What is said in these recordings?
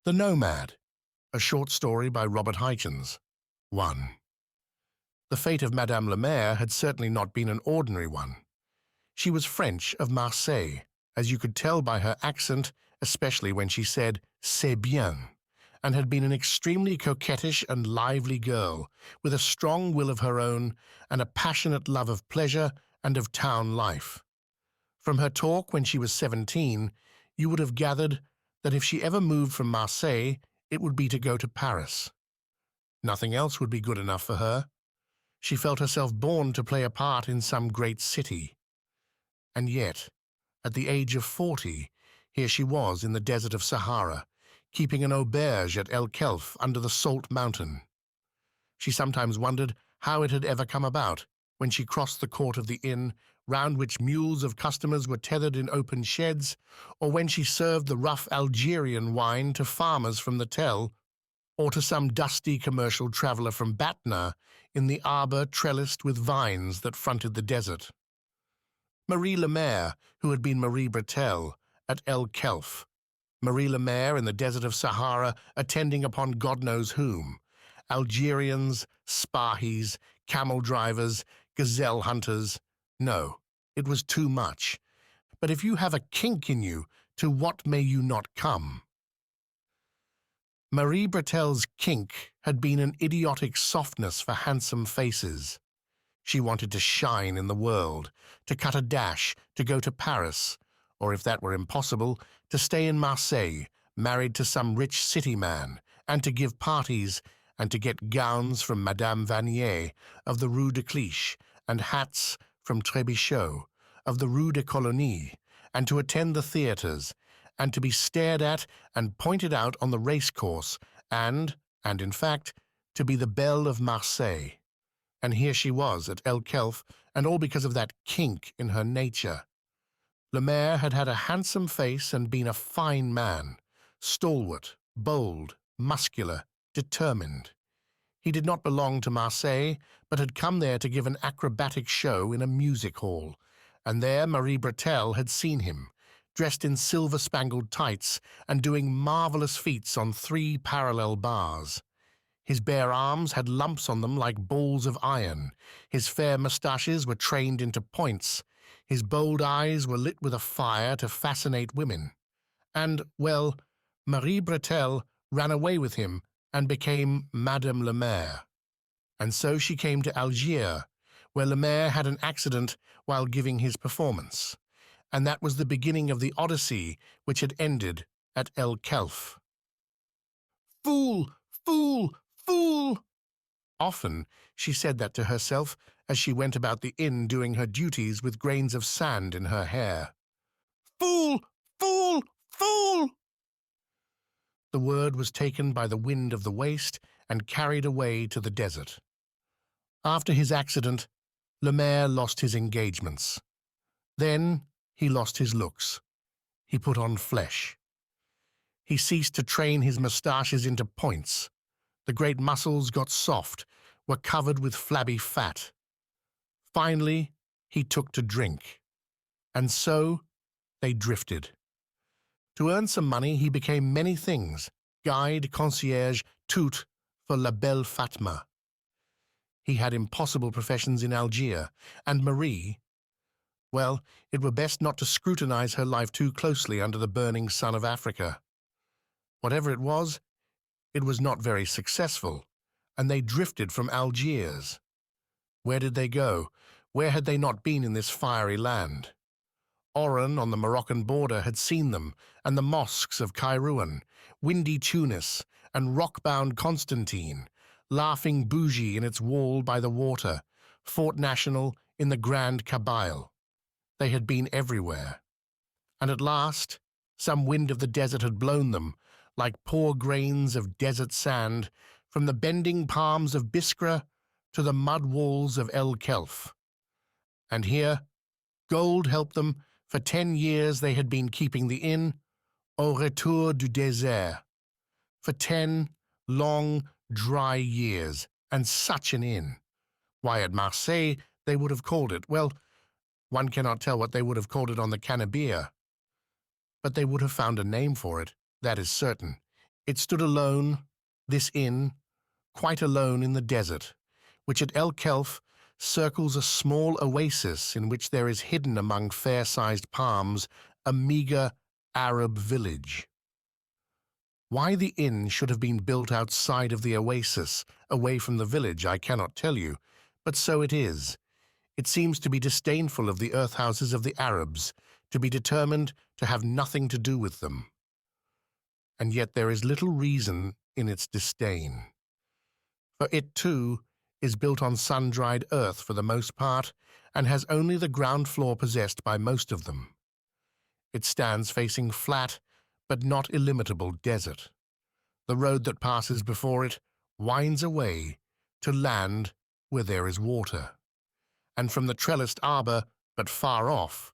The Nomad, a short story by Robert Hichens. 1. The fate of Madame la Mère had certainly not been an ordinary one. She was French of Marseille, as you could tell by her accent, especially when she said "c'est bien," and had been an extremely coquettish and lively girl, with a strong will of her own and a passionate love of pleasure and of town life. From her talk when she was 17, you would have gathered that if she ever moved from Marseille, it would be to go to Paris. Nothing else would be good enough for her. She felt herself born to play a part in some great city. And yet, at the age of 40, here she was in the desert of Sahara, keeping an auberge at El Kelf under the Salt Mountain. She sometimes wondered how it had ever come about, when she crossed the court of the inn, round which mules of customers were tethered in open sheds, or when she served the rough Algerian wine to farmers from the Tell, or to some dusty commercial traveller from Batna in the arbour trellised with vines that fronted the desert. Marie Lemaire, who had been Marie Bretel at El Kelf, Marie Lemaire in the desert of Sahara attending upon God knows whom, Algerians, Spahis, camel drivers, gazelle hunters. No, it was too much. But if you have a kink in you, to what may you not come? Marie Bretel's kink had been an idiotic softness for handsome faces. She wanted to shine in the world, to cut a dash, to go to Paris, or if that were impossible, to stay in Marseille, married to some rich city man, and to give parties, and to get gowns from Madame Vanier of the Rue de Clichy, and hats from Trébichot of the Rue des Colonies, and to attend the theatres, and to be stared at and pointed out on the racecourse, and in fact, to be the belle of Marseille. And here she was at El Kelf, and all because of that kink in her nature. Lemaire had had a handsome face and been a fine man, stalwart, bold, muscular, determined. He did not belong to Marseille, but had come there to give an acrobatic show in a music hall, and there Marie Bretel had seen him, dressed in silver-spangled tights and doing marvellous feats on 3 parallel bars. His bare arms had lumps on them like balls of iron, his fair moustaches were trained into points, his bold eyes were lit with a fire to fascinate women. And, well, Marie Bretel ran away with him and became Madame la Mère. And so she came to Algiers, where Lemaire had an accident while giving his performance, and that was the beginning of the odyssey which had ended at El Kelf. Fool! Fool! Fool! Often she said that to herself as she went about the inn doing her duties with grains of sand in her hair. Fool! Fool! Fool! The word was taken by the wind of the waste and carried away to the desert. After his accident, Lemaire lost his engagements. Then he lost his looks. He put on flesh. He ceased to train his moustaches into points. The great muscles got soft, were covered with flabby fat. Finally, he took to drink. And so they drifted. To earn some money, he became many things, guide, concierge, tout for La Belle Fatma. He had impossible professions in Algiers, and Marie, well, it were best not to scrutinize her life too closely under the burning sun of Africa. Whatever it was not very successful, and they drifted from Algiers. Where did they go? Where had they not been in this fiery land? Oran on the Moroccan border had seen them, and the mosques of Kairouan, windy Tunis, and rock-bound Constantine, laughing Bougie in its wall by the water, Fort National in the Grand Kabyle. They had been everywhere. And at last, some wind of the desert had blown them, like poor grains of desert sand, from the bending palms of Biskra to the mud walls of El Kelf. And here, gold helped them. For 10 years they had been keeping the inn, Au Retour du Désert. For 10 long, dry years, and such an inn. Why, at Marseille they would have called it, well, one cannot tell what they would have called it on the Cannebière. But they would have found a name for it, that is certain. It stood alone, this inn, quite alone in the desert, which at El Kelf circles a small oasis in which there is hidden among fair-sized palms a meagre Arab village. Why the inn should have been built outside of the oasis, away from the village, I cannot tell you, but so it is. It seems to be disdainful of the earth houses of the Arabs, to be determined to have nothing to do with them. And yet there is little reason in its disdain. For it, too, is built on sun-dried earth for the most part, and has only the ground floor possessed by most of them. It stands facing flat, but not illimitable desert. The road that passes before it winds away to land where there is water. And from the trellised arbor, but far off,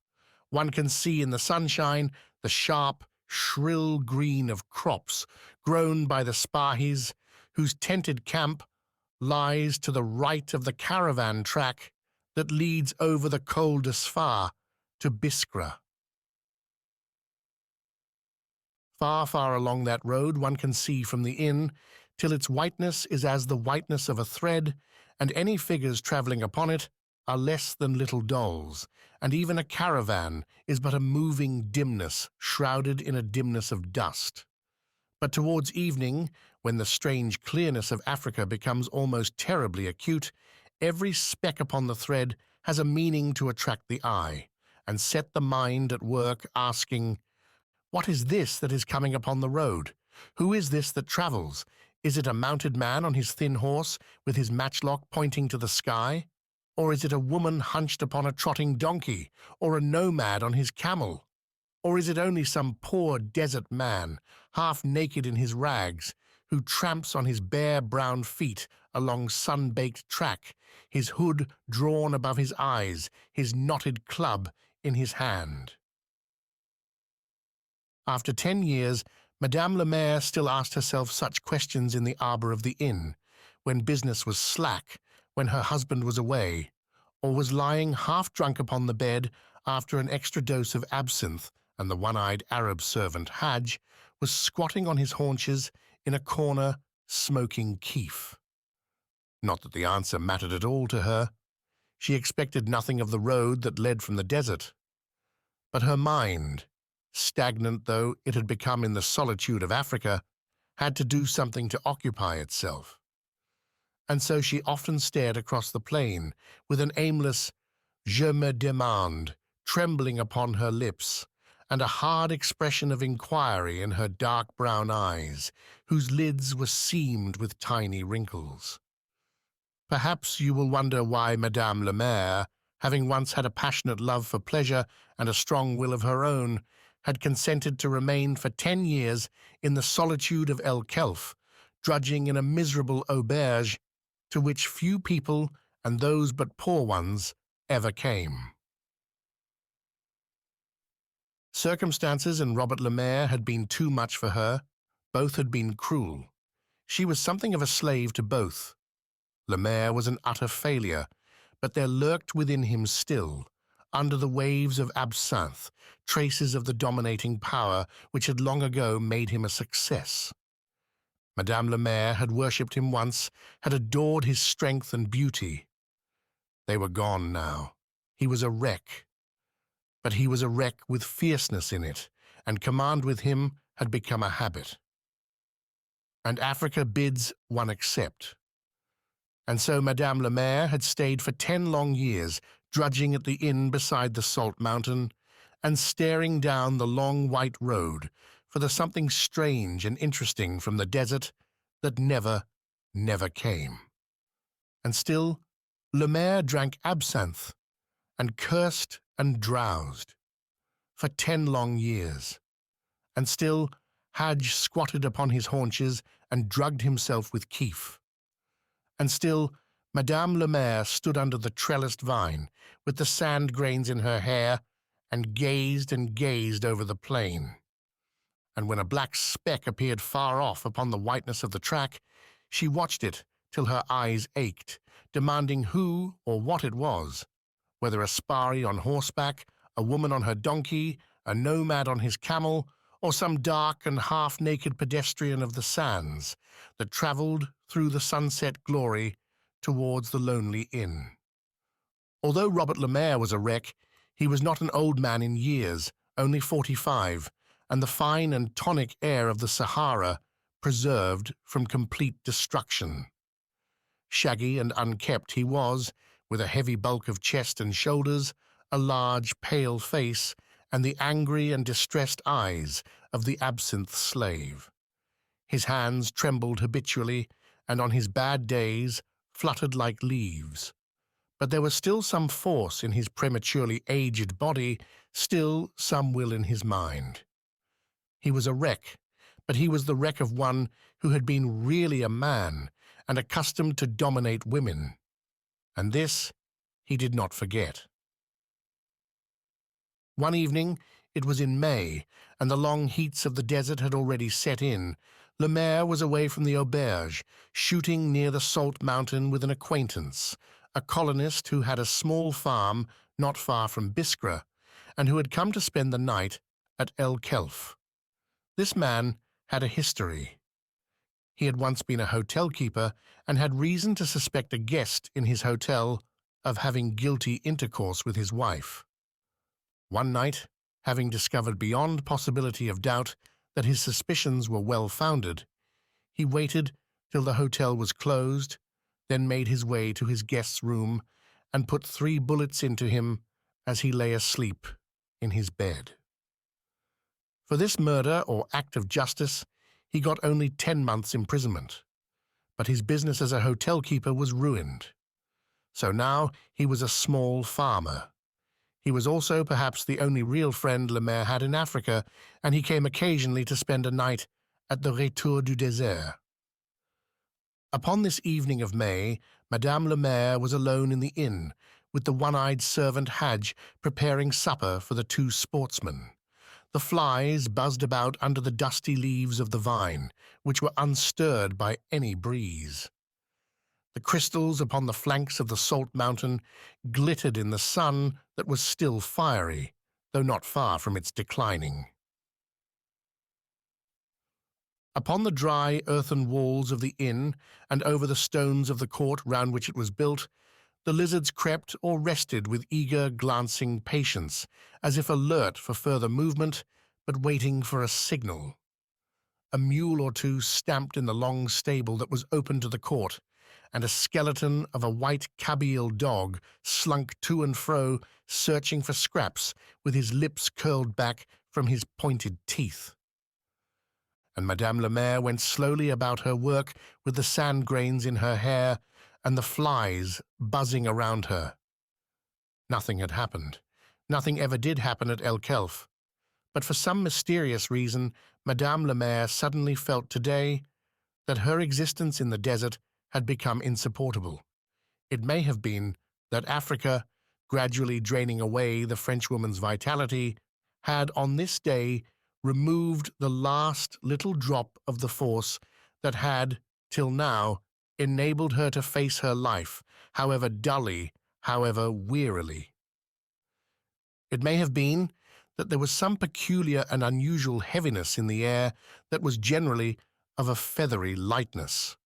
one can see in the sunshine the sharp, shrill green of crops grown by the Spahis, whose tented camp lies to the right of the caravan track that leads over the Col de Sfa to Biskra. Far, far along that road one can see from the inn, till its whiteness is as the whiteness of a thread, and any figures travelling upon it are less than little dolls, and even a caravan is but a moving dimness shrouded in a dimness of dust. But towards evening, when the strange clearness of Africa becomes almost terribly acute, every speck upon the thread has a meaning to attract the eye, and set the mind at work asking, "What is this that is coming upon the road? Who is this that travels? Is it a mounted man on his thin horse, with his matchlock pointing to the sky? Or is it a woman hunched upon a trotting donkey, or a nomad on his camel? Or is it only some poor desert man, half naked in his rags, who tramps on his bare brown feet along sun-baked track, his hood drawn above his eyes, his knotted club in his hand?" After 10 years, Madame le Maire still asked herself such questions in the arbor of the inn, when business was slack, when her husband was away, or was lying half-drunk upon the bed after an extra dose of absinthe, and the one-eyed Arab servant Hajj was squatting on his haunches in a corner smoking keef. Not that the answer mattered at all to her. She expected nothing of the road that led from the desert. But her mind, stagnant though it had become in the solitude of Africa, had to do something to occupy itself. And so she often stared across the plain with an aimless "Je me demande" trembling upon her lips, and a hard expression of inquiry in her dark brown eyes, whose lids were seamed with tiny wrinkles. Perhaps you will wonder why Madame le Maire, having once had a passionate love for pleasure and a strong will of her own, had consented to remain for 10 years in the solitude of El Kelf, drudging in a miserable auberge to which few people, and those but poor ones, ever came. Circumstances and Robert le Maire had been too much for her. Both had been cruel. She was something of a slave to both. Le Maire was an utter failure, but there lurked within him still, under the waves of absinthe, traces of the dominating power which had long ago made him a success. Madame le Maire had worshipped him once, had adored his strength and beauty. They were gone now. He was a wreck. But he was a wreck with fierceness in it, and command with him had become a habit. And Africa bids one accept. And so Madame le Maire had stayed for 10 long years, drudging at the inn beside the salt mountain, and staring down the long white road for the something strange and interesting from the desert that never, never came. And still, le Maire drank absinthe, and cursed and drowsed, for 10 long years. And still, Hajj squatted upon his haunches and drugged himself with keef. And still, Madame le Maire stood under the trellised vine, with the sand grains in her hair, and gazed over the plain. And when a black speck appeared far off upon the whiteness of the track, she watched it till her eyes ached, demanding who or what it was, whether a Spari on horseback, a woman on her donkey, a nomad on his camel, or some dark and half-naked pedestrian of the sands that travelled through the sunset glory towards the lonely inn. Although Robert Lemaire was a wreck, he was not an old man in years, only 45, and the fine and tonic air of the Sahara preserved from complete destruction. Shaggy and unkempt he was, with a heavy bulk of chest and shoulders, a large, pale face, and the angry and distressed eyes of the absinthe slave. His hands trembled habitually, and on his bad days fluttered like leaves. But there was still some force in his prematurely aged body, still some will in his mind. He was a wreck, but he was the wreck of one who had been really a man and accustomed to dominate women. And this he did not forget. One evening, it was in May, and the long heats of the desert had already set in. Lemaire was away from the auberge, shooting near the Salt Mountain with an acquaintance, a colonist who had a small farm not far from Biskra, and who had come to spend the night at El Kelf. This man had a history. He had once been a hotel keeper and had reason to suspect a guest in his hotel of having guilty intercourse with his wife. One night, having discovered beyond possibility of doubt that his suspicions were well-founded, he waited till the hotel was closed, then made his way to his guest's room and put 3 bullets into him as he lay asleep in his bed. For this murder or act of justice, he got only 10 months' imprisonment, but his business as a hotel keeper was ruined. So now he was a small farmer. He was also perhaps the only real friend Lemaire had in Africa, and he came occasionally to spend a night at the Retour du Désert. Upon this evening of May, Madame Lemaire was alone in the inn, with the one-eyed servant Hadj preparing supper for the 2 sportsmen. The flies buzzed about under the dusty leaves of the vine, which were unstirred by any breeze. The crystals upon the flanks of the Salt Mountain glittered in the sun that was still fiery, though not far from its declining. Upon the dry earthen walls of the inn and over the stones of the court round which it was built, the lizards crept or rested with eager, glancing patience, as if alert for further movement, but waiting for a signal. A mule or 2 stamped in the long stable that was open to the court, and a skeleton of a white Kabyle dog slunk to and fro, searching for scraps, with his lips curled back from his pointed teeth. And Madame Lemaire went slowly about her work with the sand grains in her hair and the flies buzzing around her. Nothing had happened. Nothing ever did happen at El Kelf. But for some mysterious reason, Madame Lemaire suddenly felt today that her existence in the desert had become insupportable. It may have been that Africa, gradually draining away the Frenchwoman's vitality, had on this day removed the last little drop of the force that had, till now, enabled her to face her life, however dully, however wearily. It may have been that there was some peculiar and unusual heaviness in the air that was generally of a feathery lightness.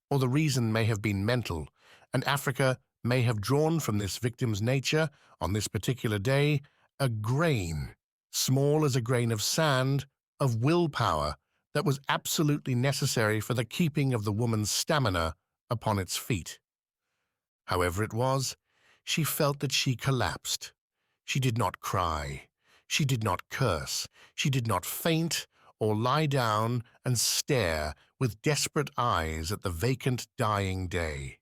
Or the reason may have been mental, and Africa may have drawn from this victim's nature, on this particular day, a grain, small as a grain of sand, of willpower that was absolutely necessary for the keeping of the woman's stamina upon its feet. However it was, she felt that she collapsed. She did not cry. She did not curse. She did not faint or lie down and stare with desperate eyes at the vacant, dying day.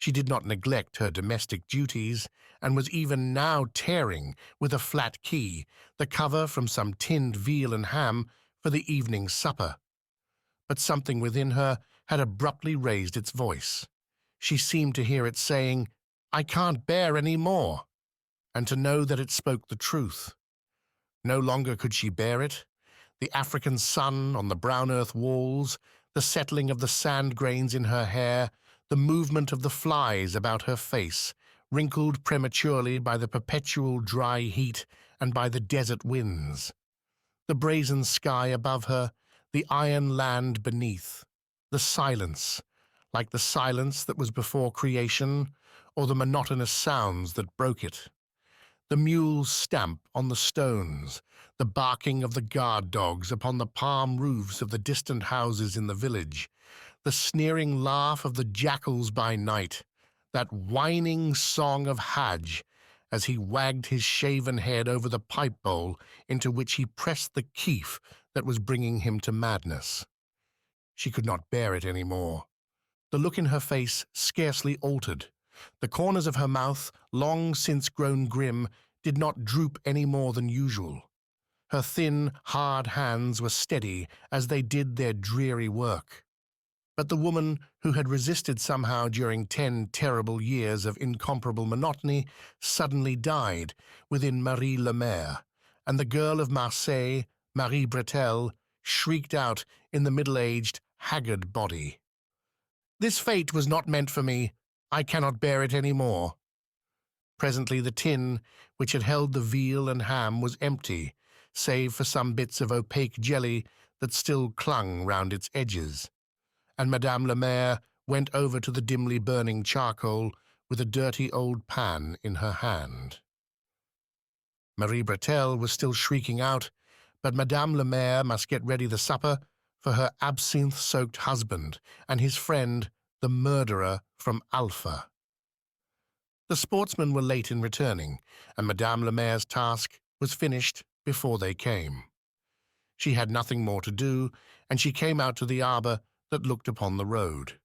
She did not neglect her domestic duties, and was even now tearing, with a flat key, the cover from some tinned veal and ham for the evening supper. But something within her had abruptly raised its voice. She seemed to hear it saying, "I can't bear any more," and to know that it spoke the truth. No longer could she bear it. The African sun on the brown earth walls, the settling of the sand grains in her hair, the movement of the flies about her face, wrinkled prematurely by the perpetual dry heat and by the desert winds. The brazen sky above her, the iron land beneath, the silence, like the silence that was before creation, or the monotonous sounds that broke it. The mule's stamp on the stones, the barking of the guard dogs upon the palm roofs of the distant houses in the village, the sneering laugh of the jackals by night, that whining song of Hajj as he wagged his shaven head over the pipe bowl into which he pressed the keef that was bringing him to madness. She could not bear it any more. The look in her face scarcely altered. The corners of her mouth, long since grown grim, did not droop any more than usual. Her thin, hard hands were steady as they did their dreary work. But the woman who had resisted somehow during 10 terrible years of incomparable monotony suddenly died within Marie-le-Mer, and the girl of Marseille, Marie Bretel, shrieked out in the middle-aged, haggard body. "This fate was not meant for me. I cannot bear it any more." Presently the tin, which had held the veal and ham, was empty, save for some bits of opaque jelly that still clung round its edges, and Madame le Maire went over to the dimly burning charcoal with a dirty old pan in her hand. Marie Bretel was still shrieking out, but Madame le Maire must get ready the supper for her absinthe-soaked husband and his friend, the murderer from Alpha. The sportsmen were late in returning, and Madame le Maire's task was finished before they came. She had nothing more to do, and she came out to the arbor that looked upon the road.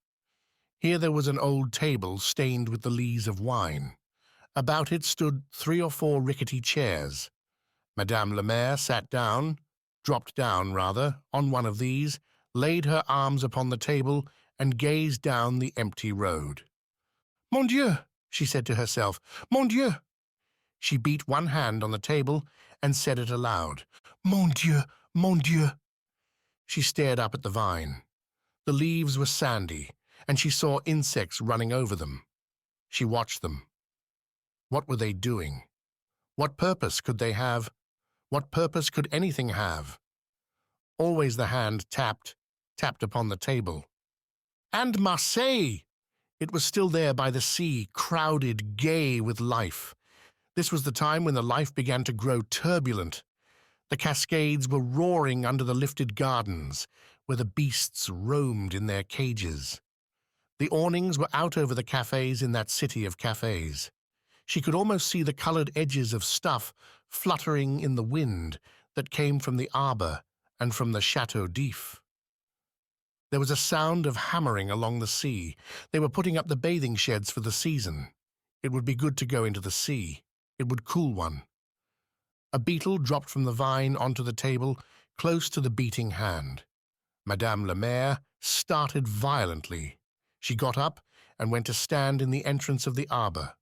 Here there was an old table stained with the lees of wine. About it stood 3 or 4 rickety chairs. Madame le Maire dropped down, on one of these, laid her arms upon the table, and gazed down the empty road. "Mon Dieu," she said to herself, "Mon Dieu." She beat one hand on the table and said it aloud, "Mon Dieu, mon Dieu." She stared up at the vine. The leaves were sandy, and she saw insects running over them. She watched them. What were they doing? What purpose could they have? What purpose could anything have? Always the hand tapped upon the table. And Marseille! It was still there by the sea, crowded, gay with life. This was the time when the life began to grow turbulent. The cascades were roaring under the lifted gardens, where the beasts roamed in their cages. The awnings were out over the cafes in that city of cafes. She could almost see the colored edges of stuff fluttering in the wind that came from the arbor and from the Chateau d'If. There was a sound of hammering along the sea. They were putting up the bathing sheds for the season. It would be good to go into the sea. It would cool one. A beetle dropped from the vine onto the table, close to the beating hand. Madame le Maire started violently. She got up and went to stand in the entrance of the arbor.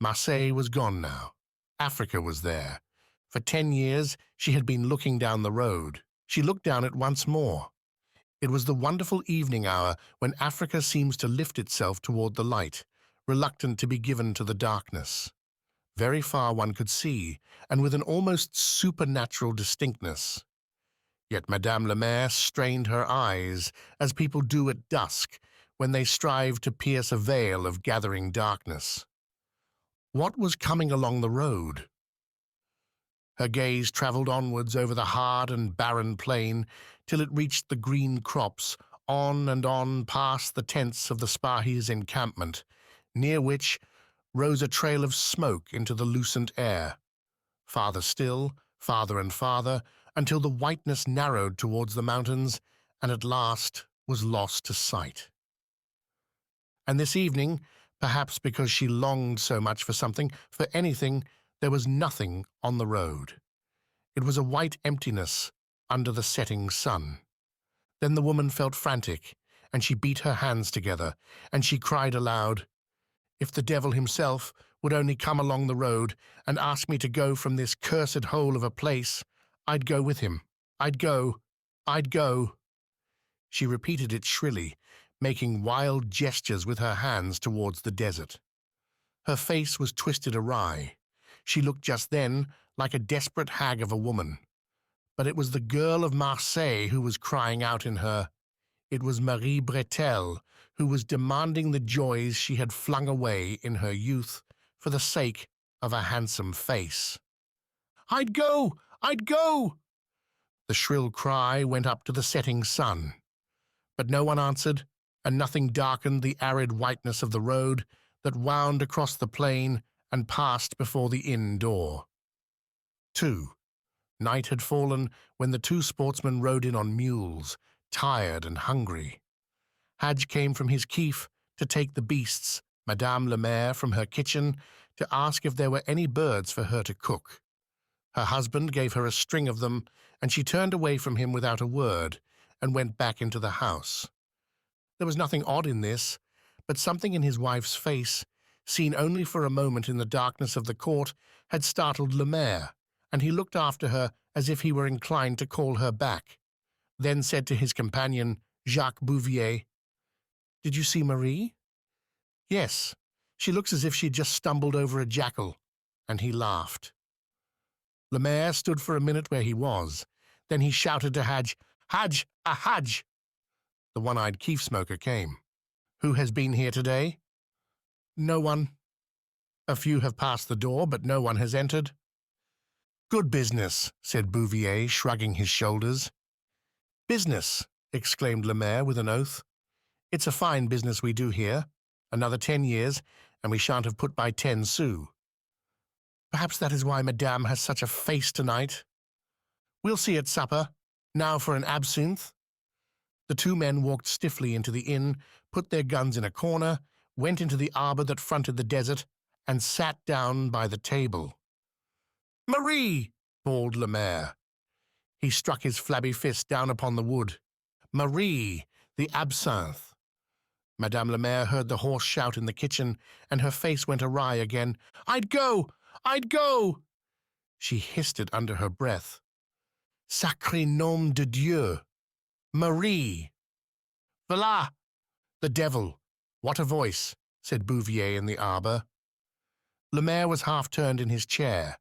Marseille was gone now. Africa was there. For 10 years she had been looking down the road. She looked down it once more. It was the wonderful evening hour when Africa seems to lift itself toward the light, reluctant to be given to the darkness. Very far one could see, and with an almost supernatural distinctness. Yet Madame le Maire strained her eyes, as people do at dusk, when they strive to pierce a veil of gathering darkness. What was coming along the road? Her gaze traveled onwards over the hard and barren plain till it reached the green crops, on and on past the tents of the Spahis' encampment, near which rose a trail of smoke into the lucent air. Farther still, farther and farther, until the whiteness narrowed towards the mountains and at last was lost to sight. And this evening, perhaps because she longed so much for something, for anything, there was nothing on the road. It was a white emptiness under the setting sun. Then the woman felt frantic, and she beat her hands together, and she cried aloud, "If the devil himself would only come along the road and ask me to go from this cursed hole of a place, I'd go with him. I'd go. I'd go." She repeated it shrilly, making wild gestures with her hands towards the desert. Her face was twisted awry. She looked just then like a desperate hag of a woman. But it was the girl of Marseille who was crying out in her. It was Marie Bretel, who was demanding the joys she had flung away in her youth for the sake of a handsome face. "I'd go! I'd go!" The shrill cry went up to the setting sun. But no one answered, and nothing darkened the arid whiteness of the road that wound across the plain and passed before the inn door. 2. Night had fallen when the two sportsmen rode in on mules, tired and hungry. Hadj came from his keef to take the beasts, Madame Le Maire from her kitchen to ask if there were any birds for her to cook. Her husband gave her a string of them, and she turned away from him without a word and went back into the house. There was nothing odd in this, but something in his wife's face, seen only for a moment in the darkness of the court, had startled Le Maire, and he looked after her as if he were inclined to call her back, then said to his companion, Jacques Bouvier, "Did you see Marie?" "Yes, she looks as if she'd just stumbled over a jackal," and he laughed. Le Maire stood for a minute where he was. Then he shouted to Hadj, "Hadj, a Hadj!" The one-eyed keef smoker came. "Who has been here today?" "No one. A few have passed the door, but no one has entered." "Good business," said Bouvier, shrugging his shoulders. "Business," exclaimed Le Maire with an oath. "It's a fine business we do here. Another 10 years, and we shan't have put by 10 sous. Perhaps that is why Madame has such a face tonight. We'll see at supper. Now for an absinthe." The two men walked stiffly into the inn, put their guns in a corner, went into the arbor that fronted the desert, and sat down by the table. "Marie!" bawled Le Maire. He struck his flabby fist down upon the wood. "Marie, the absinthe." Madame Le Maire heard the hoarse shout in the kitchen, and her face went awry again. "I'd go! I'd go!" She hissed it under her breath. "Sacré nom de Dieu! Marie!" "Voilà! The devil! What a voice!" said Bouvier in the arbor. Le Maire was half-turned in his chair.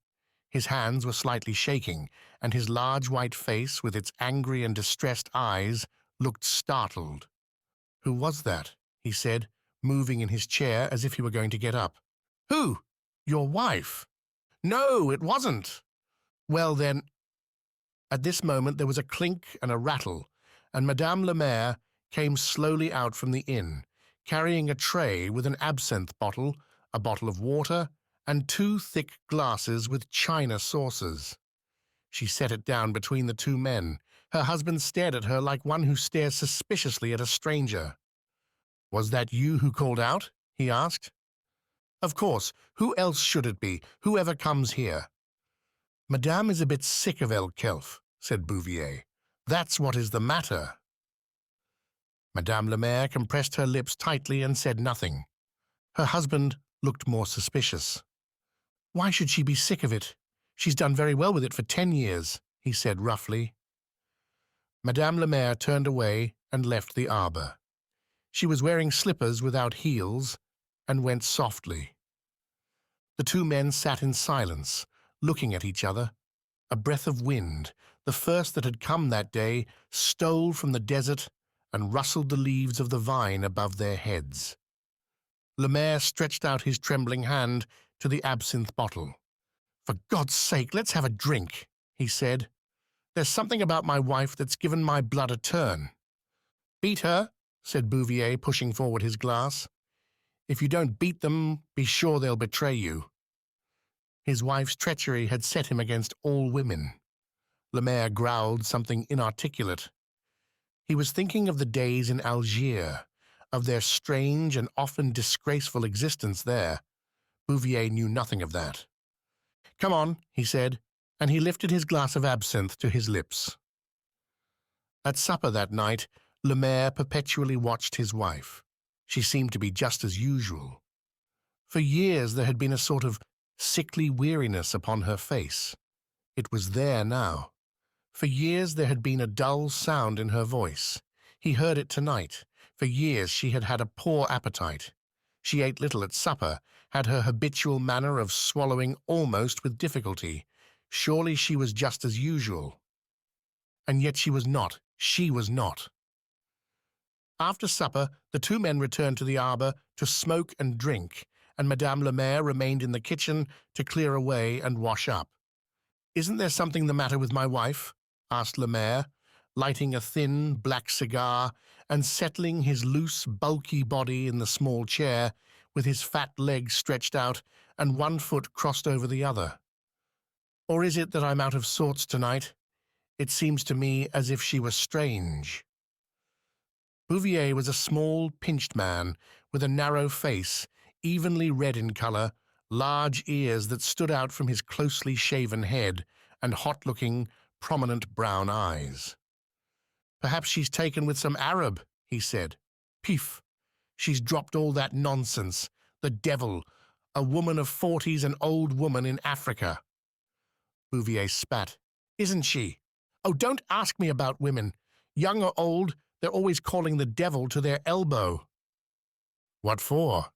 His hands were slightly shaking, and his large white face, with its angry and distressed eyes, looked startled. "Who was that?" he said, moving in his chair as if he were going to get up. "Who? Your wife?" "No, it wasn't." "Well, then—" At this moment there was a clink and a rattle, and Madame Le Maire came slowly out from the inn, carrying a tray with an absinthe bottle, a bottle of water, and 2 thick glasses with china saucers. She set it down between the two men. Her husband stared at her like one who stares suspiciously at a stranger. "Was that you who called out?" he asked. "Of course. Who else should it be, whoever comes here?" "Madame is a bit sick of El Kelf," said Bouvier. "That's what is the matter." Madame Le Maire compressed her lips tightly and said nothing. Her husband looked more suspicious. "Why should she be sick of it? She's done very well with it for 10 years, he said roughly. Madame Le Maire turned away and left the arbor. She was wearing slippers without heels and went softly. The two men sat in silence, looking at each other. A breath of wind, the first that had come that day, stole from the desert and rustled the leaves of the vine above their heads. Le Maire stretched out his trembling hand to the absinthe bottle. "For God's sake, let's have a drink," he said. "There's something about my wife that's given my blood a turn." "Beat her," said Bouvier, pushing forward his glass. "If you don't beat them, be sure they'll betray you." His wife's treachery had set him against all women. Le Maire growled something inarticulate. He was thinking of the days in Algiers, of their strange and often disgraceful existence there. Bouvier knew nothing of that. "Come on," he said, and he lifted his glass of absinthe to his lips. At supper that night, Le Maire perpetually watched his wife. She seemed to be just as usual. For years there had been a sort of sickly weariness upon her face. It was there now. For years there had been a dull sound in her voice. He heard it tonight. For years she had had a poor appetite. She ate little at supper, had her habitual manner of swallowing almost with difficulty. Surely she was just as usual. And yet she was not. She was not. After supper, the two men returned to the arbor to smoke and drink, and Madame Le Maire remained in the kitchen to clear away and wash up. "Isn't there something the matter with my wife?" asked Le Maire, lighting a thin, black cigar and settling his loose, bulky body in the small chair with his fat legs stretched out and one foot crossed over the other. "Or is it that I'm out of sorts tonight? It seems to me as if she was strange." Bouvier was a small, pinched man with a narrow face, evenly red in color, large ears that stood out from his closely shaven head, and hot-looking, prominent brown eyes. "Perhaps she's taken with some Arab," he said. "Pif! She's dropped all that nonsense. The devil! A woman of 40s, an old woman in Africa." Bouvier spat. "Isn't she? Oh, don't ask me about women. Young or old, they're always calling the devil to their elbow." "What for?"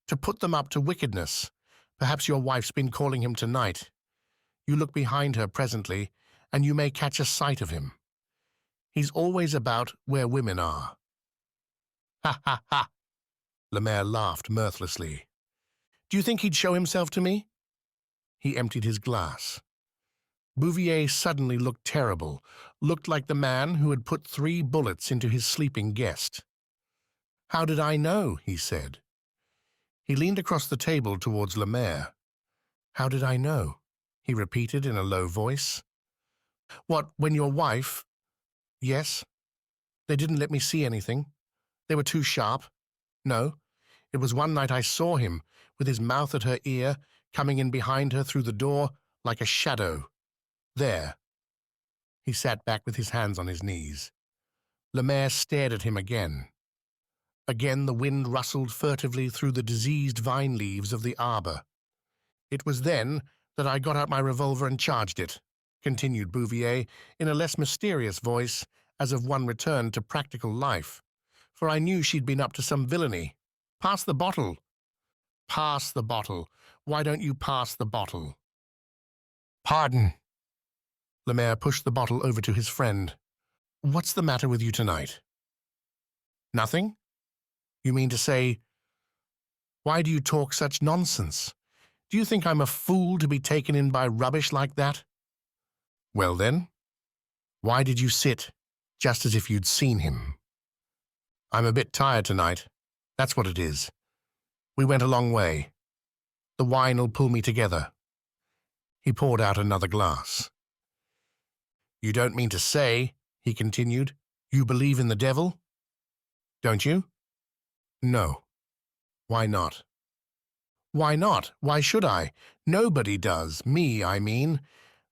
"To put them up to wickedness. Perhaps your wife's been calling him tonight. You look behind her presently, and you may catch a sight of him. He's always about where women are." "Ha, ha, ha!" Le Maire laughed mirthlessly. "Do you think he'd show himself to me?" He emptied his glass. Bouvier suddenly looked terrible, looked like the man who had put 3 bullets into his sleeping guest. "How did I know?" he said. He leaned across the table towards Le Maire. "How did I know?" he repeated in a low voice. "What, when your wife—" "Yes. They didn't let me see anything. They were too sharp. No, it was one night I saw him, with his mouth at her ear, coming in behind her through the door like a shadow. There." He sat back with his hands on his knees. Le Maire stared at him again. Again the wind rustled furtively through the diseased vine leaves of the arbor. "It was then that I got out my revolver and charged it," continued Bouvier in a less mysterious voice, as of one returned to practical life, "for I knew she'd been up to some villainy. Pass the bottle." "Pass the bottle. Why don't you pass the bottle?" "Pardon." Le Maire pushed the bottle over to his friend. "What's the matter with you tonight?" "Nothing? You mean to say—" "Why do you talk such nonsense? Do you think I'm a fool to be taken in by rubbish like that?" "Well then, why did you sit just as if you'd seen him?" "I'm a bit tired tonight. That's what it is. We went a long way. The wine'll pull me together." He poured out another glass. "You don't mean to say," he continued, "you believe in the devil? Don't you?" "No." "Why not?" "Why not? Why should I? Nobody does. Me, I mean.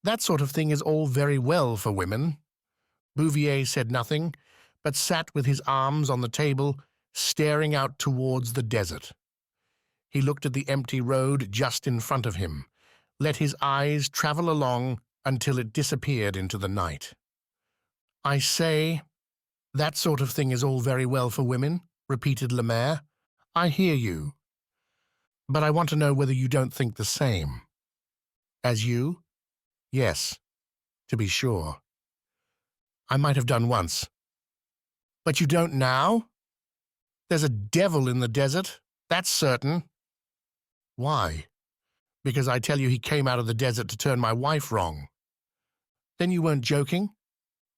That sort of thing is all very well for women." Bouvier said nothing, but sat with his arms on the table, staring out towards the desert. He looked at the empty road just in front of him, let his eyes travel along until it disappeared into the night. "I say, that sort of thing is all very well for women," repeated Le Maire. "I hear you. But I want to know whether you don't think the same." "As you? Yes, to be sure. I might have done once." "But you don't now? There's a devil in the desert, that's certain." "Why?" "Because I tell you he came out of the desert to turn my wife wrong." "Then you weren't joking?"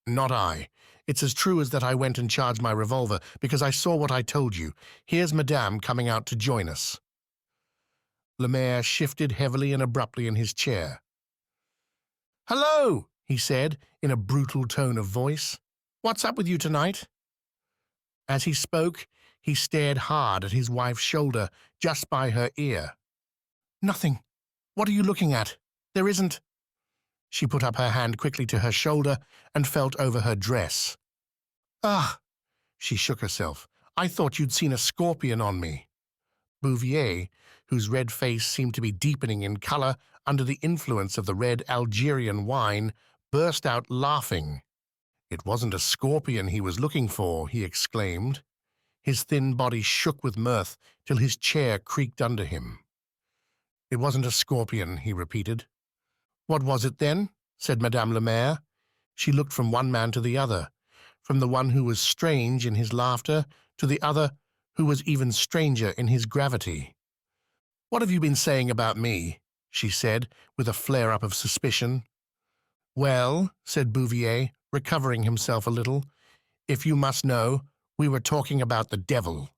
"Not I. It's as true as that I went and charged my revolver, because I saw what I told you. Here's Madame coming out to join us." Le Maire shifted heavily and abruptly in his chair. "Hello," he said, in a brutal tone of voice. "What's up with you tonight?" As he spoke, he stared hard at his wife's shoulder, just by her ear. "Nothing. What are you looking at? There isn't—" She put up her hand quickly to her shoulder and felt over her dress. "Ah!" She shook herself. "I thought you'd seen a scorpion on me." Bouvier, whose red face seemed to be deepening in color under the influence of the red Algerian wine, burst out laughing. "It wasn't a scorpion he was looking for," he exclaimed. His thin body shook with mirth till his chair creaked under him. "It wasn't a scorpion," he repeated. "What was it then?" said Madame Le Maire. She looked from one man to the other, from the one who was strange in his laughter to the other who was even stranger in his gravity. "What have you been saying about me?" she said, with a flare-up of suspicion. "Well," said Bouvier, recovering himself a little, "if you must know, we were talking about the devil."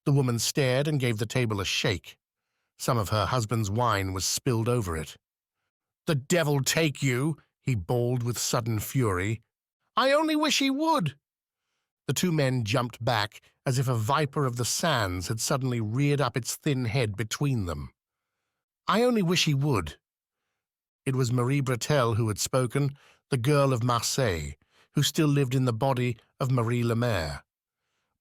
The woman stared and gave the table a shake. Some of her husband's wine was spilled over it. "The devil take you!" he bawled with sudden fury. "I only wish he would!" The two men jumped back as if a viper of the sands had suddenly reared up its thin head between them. "I only wish he would." It was Marie Bretel who had spoken, the girl of Marseille, who still lived in the body of Marie Lemaire.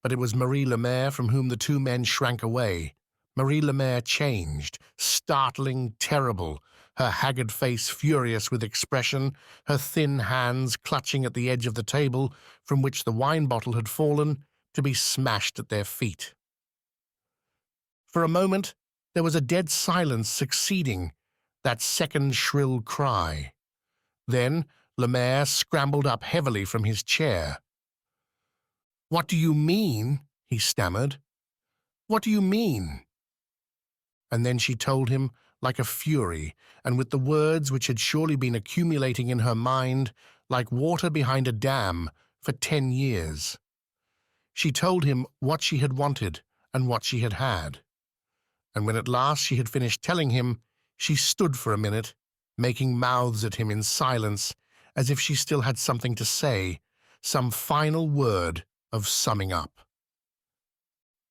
But it was Marie Lemaire from whom the two men shrank away. Marie Lemaire changed, startling, terrible, her haggard face furious with expression, her thin hands clutching at the edge of the table from which the wine bottle had fallen to be smashed at their feet. For a moment, there was a dead silence succeeding that second shrill cry. Then Lemaire scrambled up heavily from his chair. "What do you mean?" he stammered. "What do you mean?" And then she told him, like a fury, and with the words which had surely been accumulating in her mind, like water behind a dam, for 10 years. She told him what she had wanted and what she had had. And when at last she had finished telling him, she stood for a minute, making mouths at him in silence, as if she still had something to say, some final word of summing up.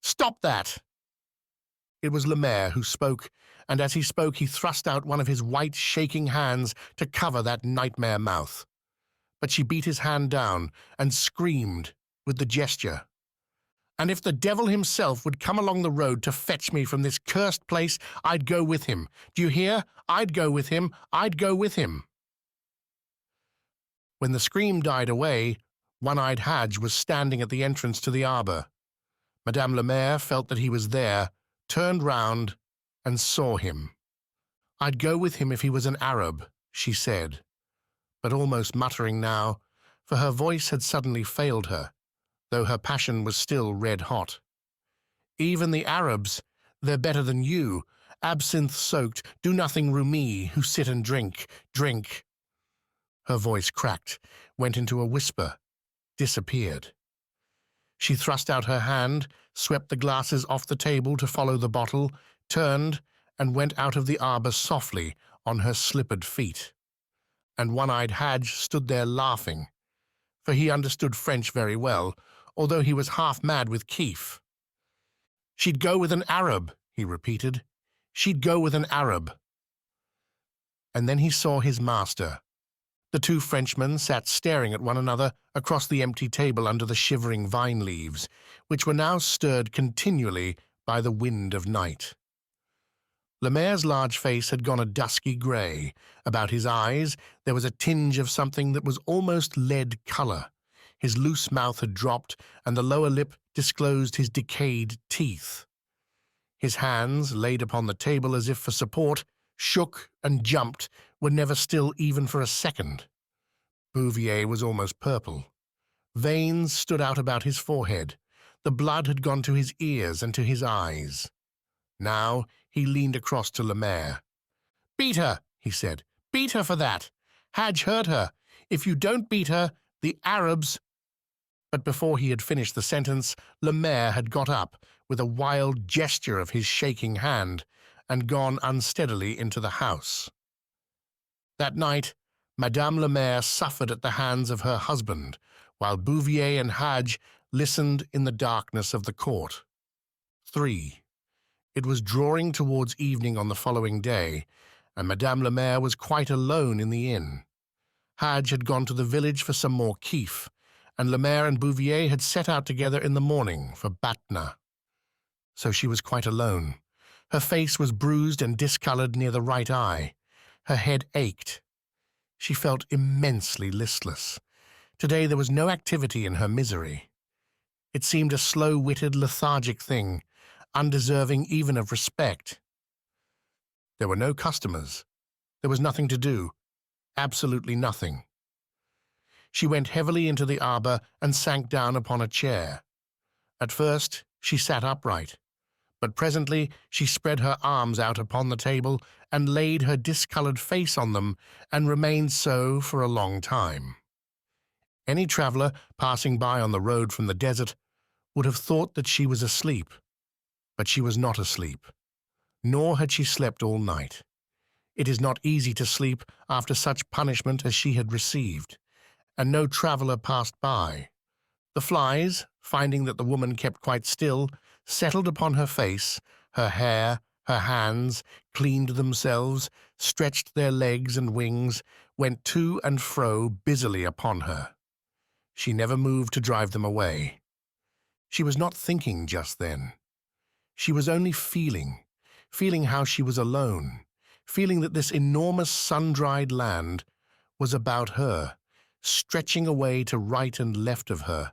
"Stop that!" It was Lemaire who spoke, and as he spoke he thrust out one of his white, shaking hands to cover that nightmare mouth. But she beat his hand down and screamed with the gesture. "And if the devil himself would come along the road to fetch me from this cursed place, I'd go with him. Do you hear? I'd go with him. I'd go with him." When the scream died away, One-Eyed Hadge was standing at the entrance to the arbor. Madame Lemaire felt that he was there, turned round, and saw him. "I'd go with him if he was an Arab," she said, but almost muttering now, for her voice had suddenly failed her, though her passion was still red-hot. "Even the Arabs, they're better than you, absinthe-soaked, do-nothing roumi who sit and drink. Her voice cracked, went into a whisper, disappeared. She thrust out her hand, swept the glasses off the table to follow the bottle, turned, and went out of the arbor softly on her slippered feet. And One-Eyed Hadge stood there laughing, for he understood French very well, although he was half-mad with Keefe. "She'd go with an Arab," he repeated. "She'd go with an Arab." And then he saw his master. The two Frenchmen sat staring at one another across the empty table under the shivering vine leaves, which were now stirred continually by the wind of night. Lemaire's large face had gone a dusky grey. About his eyes there was a tinge of something that was almost lead colour. His loose mouth had dropped, and the lower lip disclosed his decayed teeth. His hands, laid upon the table as if for support, shook and jumped, were never still even for a second. Bouvier was almost purple. Veins stood out about his forehead. The blood had gone to his ears and to his eyes. Now he leaned across to Lemaire. "Beat her," he said. "Beat her for that. Hadge heard her. If you don't beat her, the Arabs—" But before he had finished the sentence, Lemaire had got up, with a wild gesture of his shaking hand, and gone unsteadily into the house. That night, Madame Lemaire suffered at the hands of her husband, while Bouvier and Hadge listened in the darkness of the court. 3. It was drawing towards evening on the following day, and Madame Lemaire was quite alone in the inn. Hadge had gone to the village for some more keef, and Lemaire and Bouvier had set out together in the morning for Batna. So she was quite alone. Her face was bruised and discoloured near the right eye. Her head ached. She felt immensely listless. Today there was no activity in her misery. It seemed a slow-witted, lethargic thing, undeserving even of respect. There were no customers. There was nothing to do. Absolutely nothing. She went heavily into the arbor and sank down upon a chair. At first, she sat upright, but presently she spread her arms out upon the table and laid her discolored face on them and remained so for a long time. Any traveler passing by on the road from the desert would have thought that she was asleep, but she was not asleep, nor had she slept all night. It is not easy to sleep after such punishment as she had received, and no traveler passed by. The flies, finding that the woman kept quite still, settled upon her face, her hair, her hands, cleaned themselves, stretched their legs and wings, went to and fro busily upon her. She never moved to drive them away. She was not thinking just then. She was only feeling how she was alone, feeling that this enormous sun-dried land was about her, stretching away to right and left of her,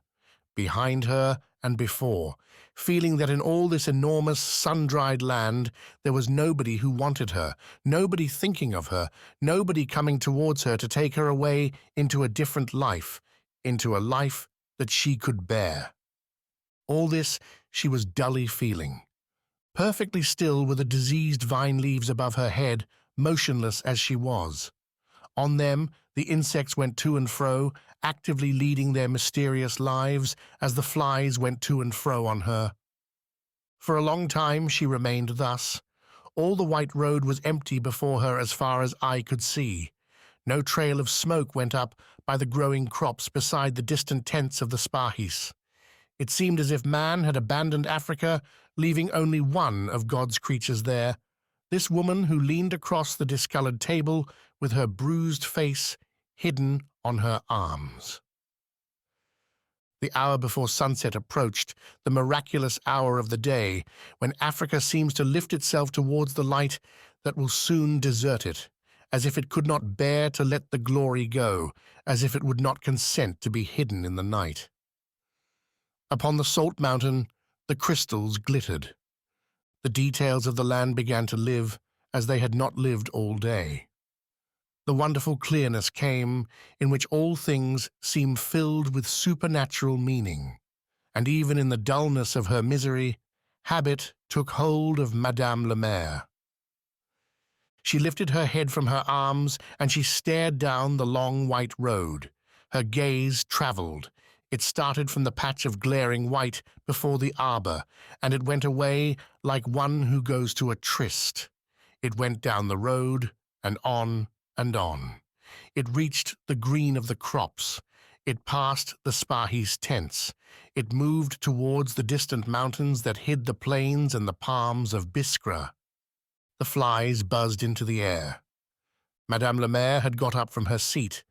behind her and before, feeling that in all this enormous sun-dried land there was nobody who wanted her, nobody thinking of her, nobody coming towards her to take her away into a different life, into a life that she could bear. All this she was dully feeling, perfectly still with the diseased vine leaves above her head, motionless as she was. On them the insects went to and fro, actively leading their mysterious lives as the flies went to and fro on her. For a long time she remained thus. All the white road was empty before her as far as eye could see. No trail of smoke went up by the growing crops beside the distant tents of the Spahis. It seemed as if man had abandoned Africa, leaving only one of God's creatures there, this woman who leaned across the discolored table with her bruised face hidden on her arms. The hour before sunset approached, the miraculous hour of the day, when Africa seems to lift itself towards the light that will soon desert it, as if it could not bear to let the glory go, as if it would not consent to be hidden in the night. Upon the salt mountain, the crystals glittered. The details of the land began to live as they had not lived all day. The wonderful clearness came in which all things seemed filled with supernatural meaning, and even in the dullness of her misery, habit took hold of Madame la Mère. She lifted her head from her arms and she stared down the long white road. Her gaze traveled. It started from the patch of glaring white before the arbor, and it went away like one who goes to a tryst. It went down the road and on and on. It reached the green of the crops. It passed the Spahis' tents. It moved towards the distant mountains that hid the plains and the palms of Biskra. The flies buzzed into the air. Madame la Mère had got up from her seat.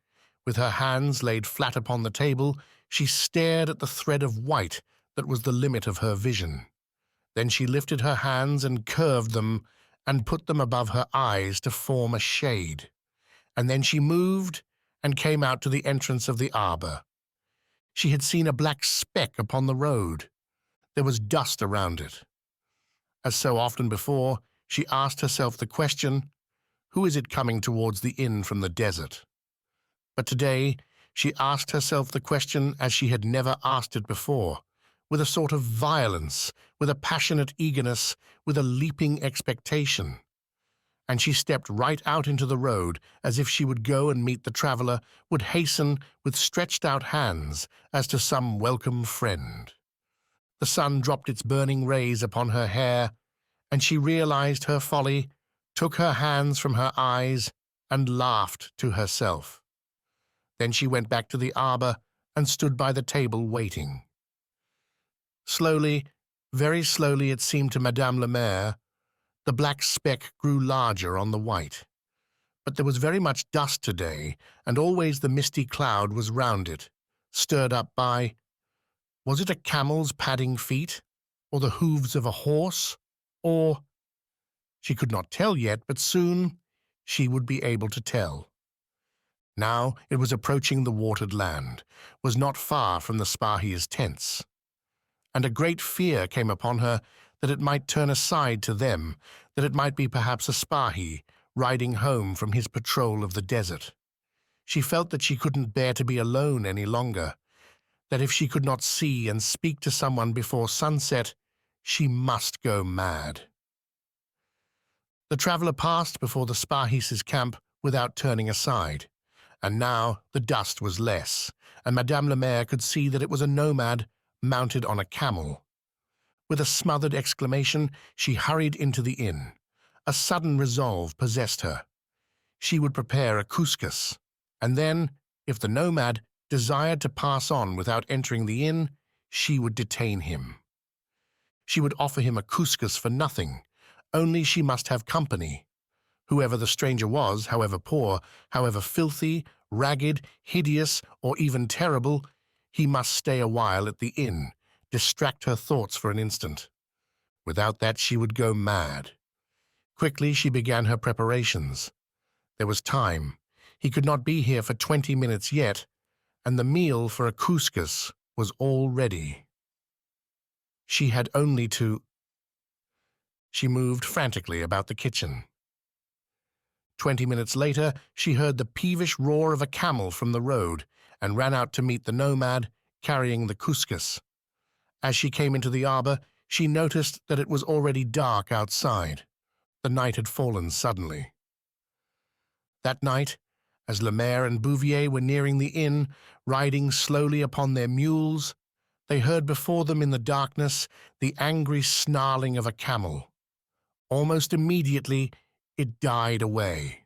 With her hands laid flat upon the table, she stared at the thread of white that was the limit of her vision. Then she lifted her hands and curved them and put them above her eyes to form a shade. And then she moved and came out to the entrance of the arbor. She had seen a black speck upon the road. There was dust around it. As so often before, she asked herself the question, who is it coming towards the inn from the desert? But today she asked herself the question as she had never asked it before, with a sort of violence, with a passionate eagerness, with a leaping expectation. And she stepped right out into the road as if she would go and meet the traveler, would hasten with stretched out hands as to some welcome friend. The sun dropped its burning rays upon her hair, and she realized her folly, took her hands from her eyes, and laughed to herself. Then she went back to the arbor and stood by the table waiting. Slowly, very slowly it seemed to Madame la Mère, the black speck grew larger on the white. But there was very much dust today, and always the misty cloud was round it, stirred up by, was it a camel's padding feet, or the hooves of a horse, or— She could not tell yet, but soon she would be able to tell. Now it was approaching the watered land, was not far from the Spahis' tents. And a great fear came upon her that it might turn aside to them, that it might be perhaps a Spahi riding home from his patrol of the desert. She felt that she couldn't bear to be alone any longer, that if she could not see and speak to someone before sunset, she must go mad. The traveller passed before the Spahi's camp without turning aside, and now the dust was less, and Madame la Mare could see that it was a nomad mounted on a camel. With a smothered exclamation, she hurried into the inn. A sudden resolve possessed her. She would prepare a couscous, and then, if the nomad desired to pass on without entering the inn, she would detain him. She would offer him a couscous for nothing, only she must have company. Whoever the stranger was, however poor, however filthy, ragged, hideous, or even terrible, he must stay a while at the inn, distract her thoughts for an instant. Without that she would go mad. Quickly she began her preparations. There was time. He could not be here for 20 minutes yet, and the meal for a couscous was all ready. She had only to... She moved frantically about the kitchen. 20 minutes later, she heard the peevish roar of a camel from the road and ran out to meet the nomad, carrying the couscous. As she came into the arbor, she noticed that it was already dark outside. The night had fallen suddenly. That night, as La Mare and Bouvier were nearing the inn, riding slowly upon their mules, they heard before them in the darkness the angry snarling of a camel. Almost immediately, it died away.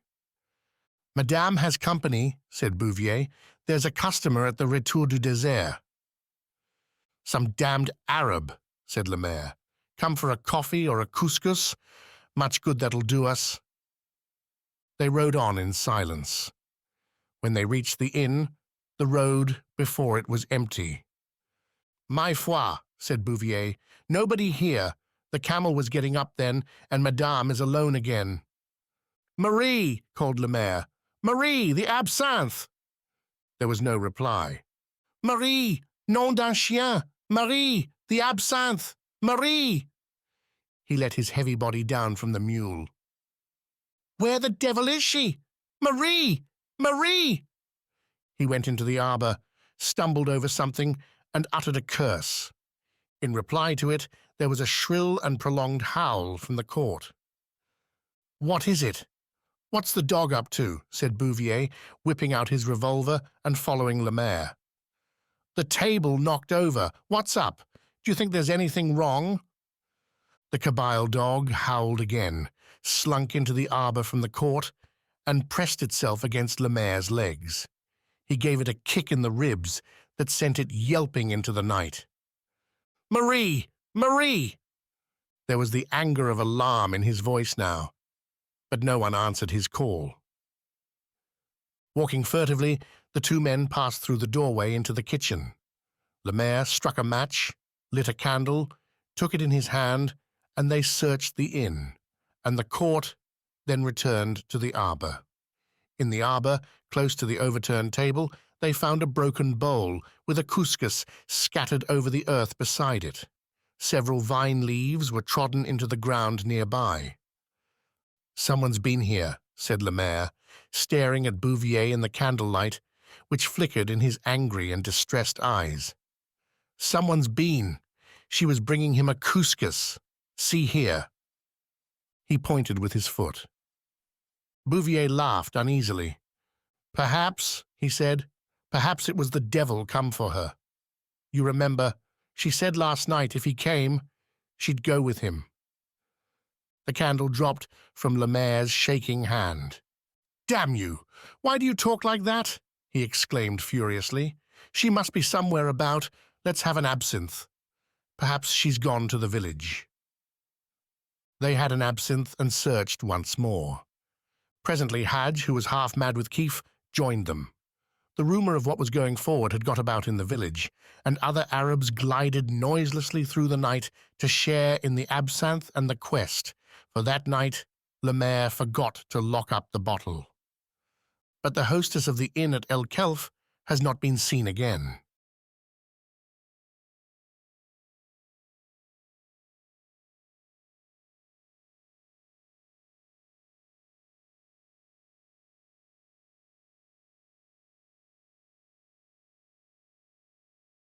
"Madame has company," said Bouvier. "There's a customer at the Retour du Désert." "Some damned Arab," said La Mare. "Come for a coffee or a couscous? Much good that'll do us." They rode on in silence. When they reached the inn, the road before it was empty. "My foi," said Bouvier, "nobody here. The camel was getting up then, and Madame is alone again." "Marie!" called La Mare. "Marie, the absinthe!" There was no reply. "Marie! Nom d'un chien! Marie! The absinthe! Marie!" He let his heavy body down from the mule. "Where the devil is she? Marie! Marie!" He went into the arbor, stumbled over something, and uttered a curse. In reply to it, there was a shrill and prolonged howl from the court. "What is it? What's the dog up to?" said Bouvier, whipping out his revolver and following La Mare. "The table knocked over. What's up? Do you think there's anything wrong?" The Kabyle dog howled again, slunk into the arbor from the court, and pressed itself against La Mare's legs. He gave it a kick in the ribs that sent it yelping into the night. "Marie! Marie!" There was the anger of alarm in his voice now, but no one answered his call. Walking furtively, the two men passed through the doorway into the kitchen. La Mare struck a match, lit a candle, took it in his hand, and they searched the inn, and the court, then returned to the arbor. In the arbor, close to the overturned table, they found a broken bowl with a couscous scattered over the earth beside it. Several vine leaves were trodden into the ground nearby. "Someone's been here," said La Mare, staring at Bouvier in the candlelight, which flickered in his angry and distressed eyes. "Someone's been. She was bringing him a couscous. See here." He pointed with his foot. Bouvier laughed uneasily. "Perhaps," he said, "perhaps it was the devil come for her. You remember, she said last night if he came, she'd go with him." The candle dropped from La Mare's shaking hand. "Damn you! Why do you talk like that?" he exclaimed furiously. "She must be somewhere about. Let's have an absinthe. Perhaps she's gone to the village." They had an absinthe and searched once more. Presently Hadj, who was half mad with Keef, joined them. The rumor of what was going forward had got about in the village, and other Arabs glided noiselessly through the night to share in the absinthe and the quest, for that night La Mare forgot to lock up the bottle. But the hostess of the inn at El Kelf has not been seen again.